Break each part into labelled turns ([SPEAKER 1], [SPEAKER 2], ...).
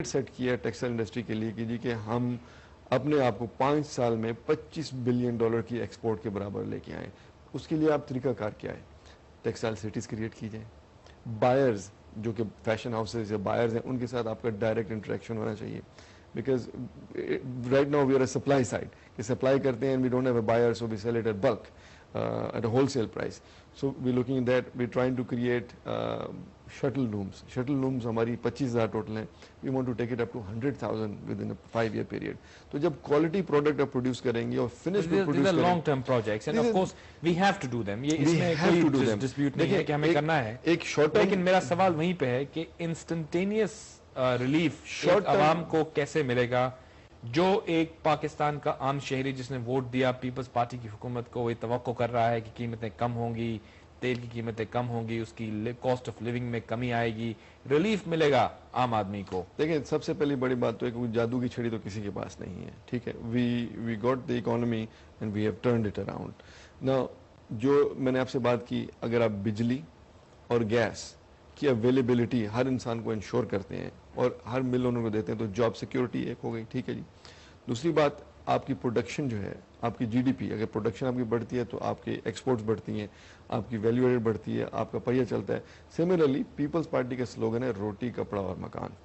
[SPEAKER 1] Set کیا ہے textile industry کے لیے کہ جی کہ ہم اپنے آپ کو 5 سال میں $25 بلین کی ایکسپورٹ کے برابر لے کے آئیں. اس کے لیے آپ طریقہ کار کیا ہے؟ ٹیکسٹائل سٹیز کریٹ کی جائیں. بائرز جو کہ فیشن ہاؤسز یا بائرز ہیں ان کے ساتھ آپ کا ڈائریکٹ انٹریکشن ہونا چاہیے, because right now we are a supply side, کہ سپلائی کرتے ہیں we don't have a buyer, so we sell it at bulk at a wholesale price. So we're looking at that. We're trying to create shuttle looms. Shuttle looms ہماری 25,000 total ہیں. We want to take it up to 100,000 within a 5-year period. تو جب quality product آپ produce کریں گے اور finish produce کریں گے,
[SPEAKER 2] long term projects and of course we have to do them. یہ اس میں کوئی ڈسپیوٹ نہیں ہے کہ ہمیں کرنا ہے,
[SPEAKER 1] ایک شارٹ ٹرم.
[SPEAKER 2] لیکن میرا سوال وہیں پہ ہے کہ انسٹنٹینیس ریلیف عوام کو کیسے ملے گا؟ جو ایک پاکستان کا عام شہری جس نے ووٹ دیا پیپلز پارٹی کی حکومت کو, وہ توقع کر رہا ہے کہ قیمتیں کم ہوں گی, تیل کی قیمتیں کم ہوں گی, اس کی کاسٹ آف لیونگ میں کمی آئے گی, ریلیف ملے گا عام آدمی کو.
[SPEAKER 1] دیکھیں سب سے پہلی بڑی بات تو ہے کہ جادو کی چھڑی تو کسی کے پاس نہیں ہے, ٹھیک ہے. We got the economy and we have turned it around. نا جو میں نے آپ سے بات کی, اگر آپ بجلی اور گیس کی اویلیبلٹی ہر انسان کو انشور کرتے ہیں اور ہر مل انہوں کو دیتے ہیں تو جاب سیکیورٹی ایک ہو گئی, ٹھیک ہے جی. دوسری بات, آپ کی پروڈکشن جو ہے, آپ کی جی ڈی پی, اگر پروڈکشن آپ کی بڑھتی ہے تو آپ کی ایکسپورٹس بڑھتی ہیں, آپ کی ویلیو ایڈ بڑھتی ہے, آپ کا پہیہ چلتا ہے. سملرلی پیپلز پارٹی کا سلوگن ہے روٹی کپڑا اور مکان.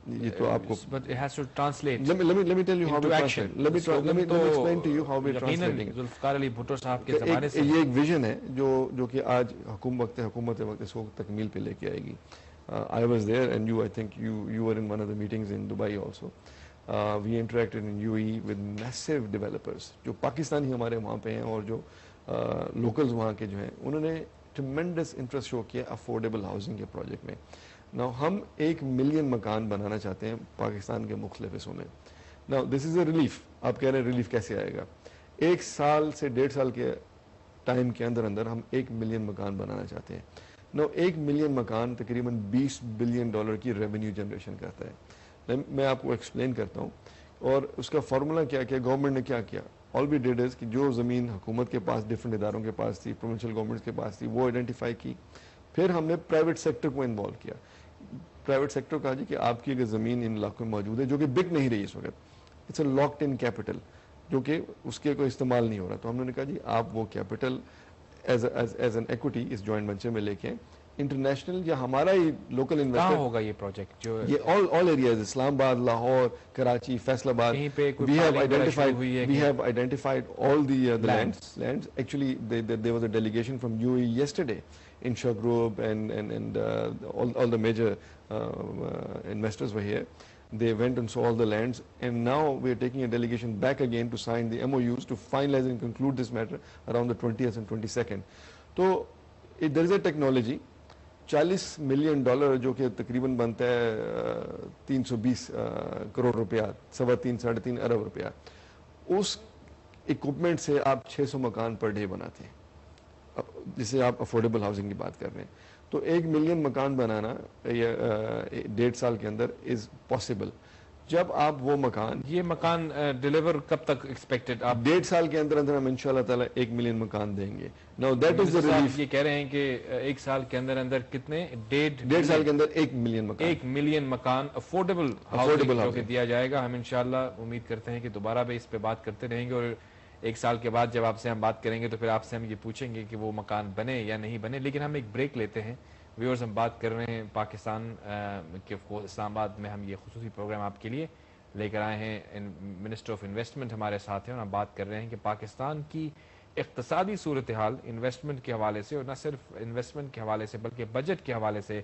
[SPEAKER 1] یہ تو آپ کو
[SPEAKER 2] but it has to translate
[SPEAKER 1] let me tell you how
[SPEAKER 2] into
[SPEAKER 1] we
[SPEAKER 2] action.
[SPEAKER 1] translate. Let me explain to you how we translating it.
[SPEAKER 2] Zulfiqar Ali Bhutto صاحب کے زمانے سے
[SPEAKER 1] یہ ایک ویژن ہے جو کہ آج حکومت اس کو تکمیل پہ لے کے آئے گی. I was there and I think you were in one of the meetings in Dubai also. We interacted in UAE with massive developers جو پاکستانی ہمارے وہاں پہ ہیں اور جو لوکلز وہاں کے جو ہیں, انہوں نے tremendous interest شو کیا افورڈیبل ہاؤسنگ کے پروجیکٹ میں. Now ہم 1 ملین مکان بنانا چاہتے ہیں پاکستان کے مختلف حصوں میں. Now this is a relief. آپ کہہ رہے ہیں ریلیف کیسے آئے گا؟ 1 سال سے 1.5 سال کے ٹائم کے اندر ہم 1 ملین مکان بنانا چاہتے ہیں. Now 1 ملین مکان تقریباً $20 بلین کی ریونیو جنریشن کرتا ہے. میں آپ کو ایکسپلین کرتا ہوں, اور اس کا فارمولا کیا کیا گورنمنٹ نے کیا کیا. آل وی ڈیڈ از کہ جو زمین حکومت کے پاس, ڈفرینٹ اداروں کے پاس تھی, پروونشل گورنمنٹس کے پاس تھی, وہ آئیڈینٹیفائی کی. پھر ہم نے پرائیویٹ سیکٹر کو انوالو کیا. پرائیویٹ سیکٹر کہا جی کہ آپ کی اگر زمین ان علاقوں میں موجود ہے جو کہ بک نہیں رہی اس وقت, it's a locked in capital, جو کہ اس کے کوئی استعمال نہیں ہو رہا, تو ہم نے کہا جی آپ وہ کیپٹل ایز این ایکوٹی اس جوائنٹ وینچر میں لے کے انٹرنیشنل یا ہمارا ہی لوکل انویسٹر.
[SPEAKER 2] کہاں ہوگا یہ پروجیکٹ؟ جو
[SPEAKER 1] یہ آل ایریاز, اسلام آباد, لاہور, کراچی, فیصل آباد. We have identified all the lands. Actually, there was a delegation from UAE yesterday. Insha Group and all the major investors were here. They went and saw all the lands, and now we are taking a delegation back again to sign the MOUs to finalize and conclude this matter around the 20th and 22nd. So there is a technology. $40 million جو کہ تقریباً بنتا ہے 320 کروڑ روپیہ, 3.5 ارب روپیہ, اس equipment سے آپ 600 مکان پر ڈے بناتے ہیں, جسے آپ افورڈیبل ہاؤسنگ کی بات کر رہے ہیں. تو 1 ملین مکان بنانا 1.5 سال کے اندر از پاسبل. جب آپ وہ مکان,
[SPEAKER 2] یہ مکان ڈیلیور کب تک ایکسپیکٹڈ؟ آپ
[SPEAKER 1] 1.5 سال کے اندر ہم انشاءاللہ تعالی 1 ملین مکان دیں گے. Now that is the relief.
[SPEAKER 2] یہ کہہ رہے ہیں کہ 1 سال کے اندر کتنے 1.5
[SPEAKER 1] سال کے اندر 1 ملین مکان,
[SPEAKER 2] 1 ملین مکان افورڈیبل ہاؤسنگ جو کہ دیا جائے گا. ہم انشاءاللہ امید کرتے ہیں کہ دوبارہ بھی اس پہ بات کرتے رہیں گے, اور 1 سال کے بعد جب آپ سے ہم بات کریں گے تو پھر آپ سے ہم یہ پوچھیں گے کہ وہ مکان بنے یا نہیں بنے. لیکن ہم ایک بریک لیتے ہیں. ویورز, ہم بات کر رہے ہیں پاکستان کے اسلام آباد میں ہم یہ خصوصی پروگرام آپ کے لیے لے کر آئے ہیں. منسٹر آف انویسٹمنٹ ہمارے ساتھ ہیں, اور ہم بات کر رہے ہیں کہ پاکستان کی اقتصادی صورتحال انویسٹمنٹ کے حوالے سے, اور نہ صرف انویسٹمنٹ کے حوالے سے بلکہ بجٹ کے حوالے سے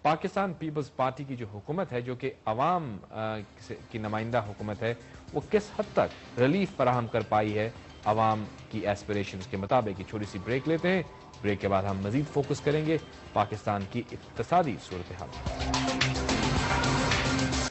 [SPEAKER 2] پاکستان پیپلز پارٹی کی جو حکومت ہے, جو کہ عوام کی نمائندہ حکومت ہے, وہ کس حد تک ریلیف فراہم کر پائی ہے عوام کی ایسپریشنز کے مطابق. ایک چھوٹی سی بریک لیتے ہیں. بریک کے بعد ہم مزید فوکس کریں گے پاکستان کی اقتصادی صورتحال.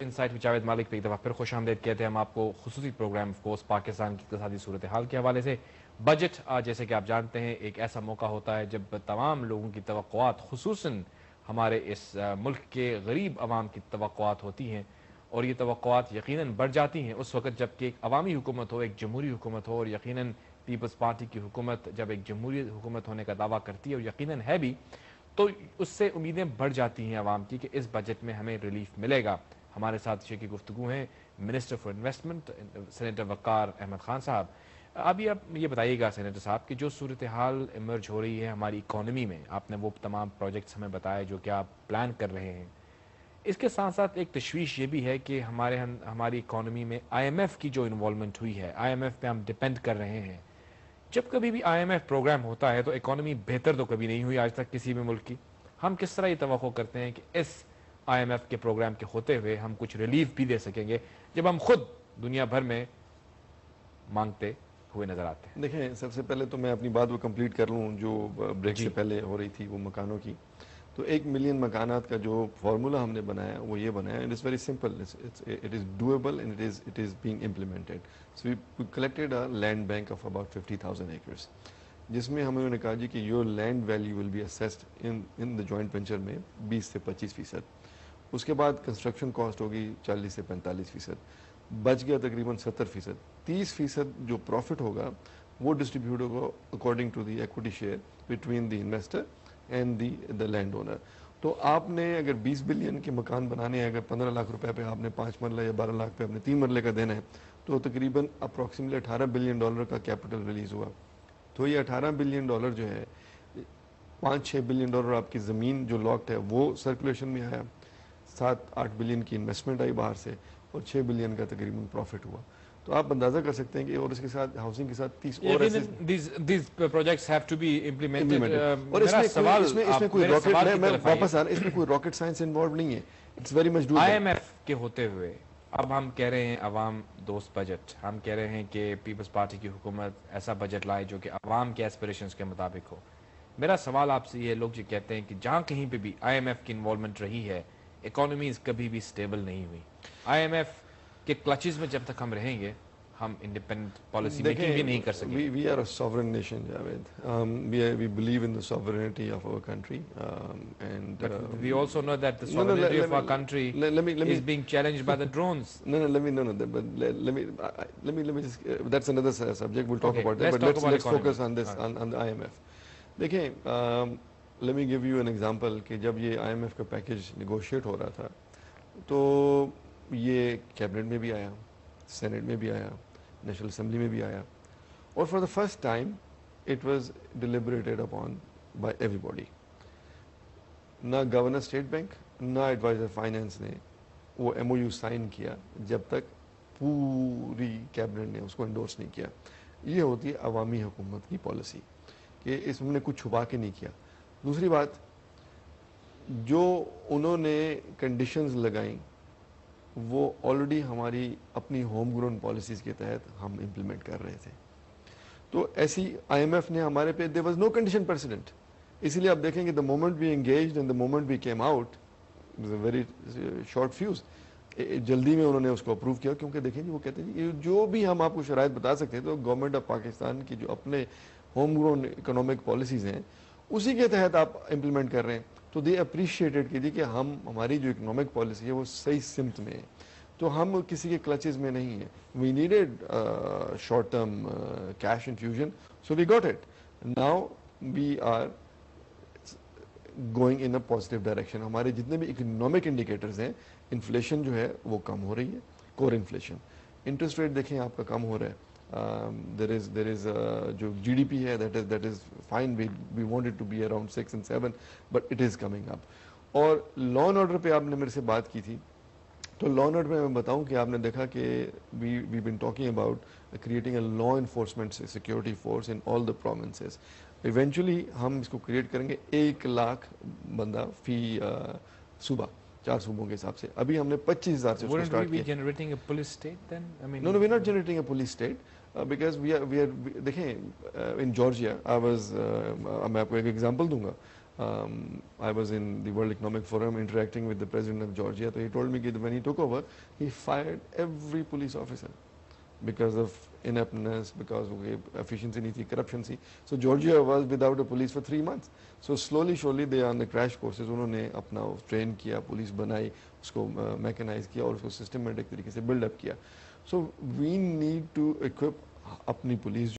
[SPEAKER 2] انسائٹ with جاوید مالک پہ ایک دفعہ پھر خوش آمدید کہتے ہیں ہم آپ کو. خصوصی پروگرام آف کورس پاکستان کی اقتصادی صورتحال کے حوالے سے. بجٹ جیسے کہ آپ جانتے ہیں ایک ایسا موقع ہوتا ہے جب تمام لوگوں کی توقعات, خصوصاً ہمارے اس ملک کے غریب عوام کی توقعات ہوتی ہیں, اور یہ توقعات یقیناً بڑھ جاتی ہیں اس وقت جب کہ ایک عوامی حکومت ہو, ایک جمہوری حکومت ہو, اور یقیناً پیپلز پارٹی کی حکومت جب ایک جمہوری حکومت ہونے کا دعویٰ کرتی ہے, اور یقیناً ہے بھی, تو اس سے امیدیں بڑھ جاتی ہیں عوام کی کہ اس بجٹ میں ہمیں ریلیف ملے گا. ہمارے ساتھ شیخ کی گفتگو ہیں منسٹر فار انویسٹمنٹ سینیٹر وقار احمد خان صاحب. ابھی آپ یہ بتائیے گا سینیٹر صاحب کہ جو صورتحال ایمرج ہو رہی ہے ہماری اکانومی میں, آپ نے وہ تمام پروجیکٹس ہمیں بتائے جو کہ آپ پلان کر رہے ہیں, اس کے ساتھ ساتھ ایک تشویش یہ بھی ہے کہ ہماری اکانومی میں آئی ایم ایف کی جو انوالومنٹ ہوئی ہے, آئی ایم ایف پہ ہم ڈپینڈ کر رہے ہیں. جب کبھی بھی آئی ایم ایف پروگرام ہوتا ہے تو اکانومی بہتر تو کبھی نہیں ہوئی آج تک کسی بھی ملک کی. ہم کس طرح یہ توقع کرتے ہیں کہ اس آئی ایم ایف کے پروگرام کے ہوتے ہوئے ہم کچھ ریلیف بھی دے سکیں گے جب ہم خود دنیا بھر میں مانگتے ہوئے نظر آتے ہیں؟
[SPEAKER 1] دیکھیں, سب سے پہلے تو میں اپنی بات وہ کمپلیٹ کر لوں جو بریک سے پہلے ہو رہی تھی وہ مکانوں کی. تو 1 ملین مکانات کا جو فارمولہ ہم نے بنایا وہ یہ بنایا, it is very simple, it is doable and it is being implemented. So we collected a land bank of about 50,000 acres, جس میں ہمیں انہوں نے کہا جی کہ your land value will be assessed in the joint venture میں 20 سے 25%. اس کے بعد کنسٹرکشن کاسٹ ہوگی 40 سے 45%, بچ گیا تقریباً 70%. 30% جو پروفٹ ہوگا وہ ڈسٹریبیوٹ ہوگا according to the equity share between the investor and the landowner. تو آپ نے اگر 20 بلین کے مکان بنانے ہیں, اگر 15 لاکھ روپے پہ آپ نے 5 مرلہ یا 12 لاکھ پہ آپ نے 3 مرلے کا دینا ہے, تو تقریباً اپروکسیمٹلی $18 بلین کا کیپٹل ریلیز ہوا. تو یہ $18 بلین جو ہے, 5-6 بلین آپ کی زمین جو لاکڈ ہے وہ سرکولیشن میں آیا, 7-8 بلین کی انویسٹمنٹ آئی باہر سے, اور 6 بلین کا تقریباً پروفٹ ہوا. تو آپ اندازہ کر سکتے ہیں کہ اور اس کے ساتھ ہاؤسنگ کے ساتھ 30 اور ایسے
[SPEAKER 2] these projects have to be implemented.
[SPEAKER 1] اور اس میں کوئی راکٹ, میں واپس آ رہا, اس میں کوئی راکٹ سائنس انوالو نہیں ہے, it's very much doable.
[SPEAKER 2] I M F کے ہوتے ہوئے اب ہم کہہ رہے ہیں عوام دوست بجٹ, ہم کہہ رہے ہیں کہ پیپلز پارٹی کی حکومت ایسا بجٹ لائے جو کہ عوام کے ایسپریشنز کے مطابق ہو. میرا سوال آپ سے یہ, لوگ جو کہتے ہیں کہ جہاں کہیں پہ بھی آئی ایم ایف کی انوالومنٹ رہی ہے اکانومیز کبھی بھی سٹیبل نہیں ہوئی. آئی ایم ایف کے کلچز میں جب تک ہم رہیں گے ہم انڈیپینڈنٹ پالیسی میکنگ بھی نہیں کر سکیں گے.
[SPEAKER 1] We are a sovereign nation, Javed. We believe in the sovereignty of our country, and
[SPEAKER 2] but we also know that the sovereignty of our country is being challenged by the drones.
[SPEAKER 1] Let me just, that's another subject, we'll talk about that, but let's focus on this, on the IMF. دیکھیں, let me give you an example کہ جب یہ IMF کا package negotiate ہو رہا تھا تو یہ cabinet میں بھی آیا, سینٹ میں بھی آیا, نیشنل اسمبلی میں بھی آیا, اور for the first time it was ڈیلیبریٹڈ upon by every body. نہ گورنر اسٹیٹ بینک نہ ایڈوائزر فائنینس نے وہ ایم او یو سائن کیا جب تک پوری کیبنٹ نے اس کو انڈورس نہیں کیا. یہ ہوتی ہے عوامی حکومت کی پالیسی کہ اس میں نے کچھ چھپا کے نہیں کیا. دوسری بات, جو انہوں نے کنڈیشنز لگائیں وہ آلریڈی ہماری اپنی ہوم گرون پالیسیز کے تحت ہم امپلیمنٹ کر رہے تھے. تو ایسی آئی ایم ایف نے ہمارے پہ there was no condition precedent. اسی لیے آپ دیکھیں کہ the moment we engaged and the moment we came out very short fuse, جلدی میں انہوں نے اس کو اپروو کیا, کیونکہ دیکھیں جی وہ کہتے ہیں جو بھی ہم آپ کو شرائط بتا سکتے ہیں تو گورنمنٹ آف پاکستان کی جو اپنے ہوم گرون اکنامک پالیسیز ہیں اسی کے تحت آپ امپلیمنٹ کر رہے ہیں. تو دے اپریشیٹڈ کی کہ ہماری جو اکنامک پالیسی ہے وہ صحیح سمت میں ہے, تو ہم کسی کے کلچز میں نہیں ہیں. We needed short term cash infusion, so we got it. Now we are going in a positive direction. ہمارے جتنے بھی اکنامک انڈیکیٹرز ہیں, انفلیشن جو ہے وہ کم ہو رہی ہے, کور انفلیشن. انٹرسٹ ریٹ دیکھیں آپ کا کم ہو رہا ہے. there is جو جی ڈی پی ہے that is fine, we want it to be around 6 and 7 but it is coming up. اور لا اینڈ آرڈر پہ آپ نے میرے سے بات کی تھی, تو لا اینڈ آرڈر پہ میں بتاؤں کہ آپ نے دیکھا کہ we been talking about creating a law enforcement security force in all the provinces. Eventually ہم اس کو کریٹ کریں گے 1 لاکھ بندہ فی صوبہ, 4 صوبوں کے حساب سے. ابھی ہم نے 25,000 سے اس کو اسٹارٹ کیا.
[SPEAKER 2] generating a police state then? I mean,
[SPEAKER 1] No, we're not generating a police state because we are دیکھیں in Georgia I was میں آپ کو ایک ایگزامپل دوں گا. I was in the World Economic Forum interacting with the president of Georgia. So he told me that when he took over, he fired every police officer because of ineptness, because of efficiency نہیں تھی, corruption تھی. So Georgia was without a police for 3 months. So slowly they are on the crash courses. انہوں نے اپنا train کیا, police بنائی, اس کو mechanise کیا اور اس کو سسٹمیٹک طریقے سے بلڈ اپ کیا. So we need to equip اپنی پولیس